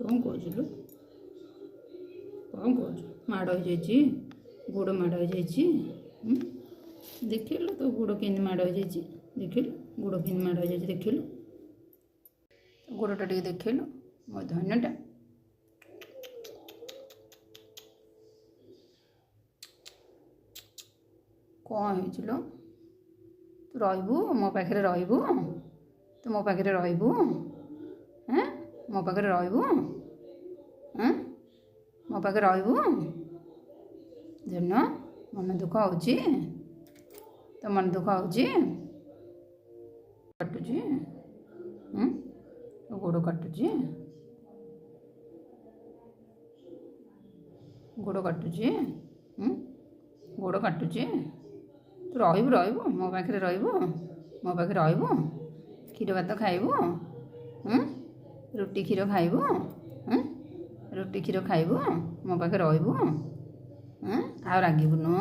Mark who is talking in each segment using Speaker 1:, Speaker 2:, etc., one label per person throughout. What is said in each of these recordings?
Speaker 1: कौन कौचु कौन कौचु माड़ हो जाइए गोड़ माड़ हो जाइए देखिलु तो गोड़ के माड़ हो जाइए देखिलु गोड़ के माड़ हो जाइए देखिलु गोड़टा टे देखिलु मो धन्यटा कौन हो तू रही मो पाखे रही तू मो पाखे रही हैं मो पाखे रही हैं मो पाखे रही धन्य मन दुख हो तो मन दुख हो काटुची गोड़ काटुची गोड़ काटुची गोड़ काटुची तू रही मो पाखे रही मो पाखे रही क्षीर भात खाइबू रुटी क्षीर खाइबू रुटी क्षीर खाइबू मो पाखे रही आ रागिबुनु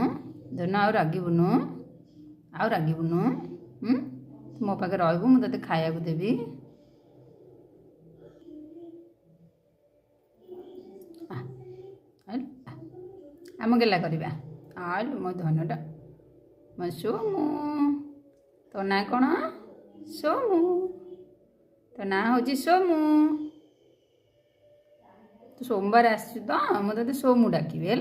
Speaker 1: धन आ रागिबुनु मो पाखे रही मुझे खाया देवी आम गेला करवा आलु मो धनटा मो सोमू तो ना कौन सोमू तो ना हूँ सोमू तू सोमवार आसु तो मुझे सोमू डाकिबी है।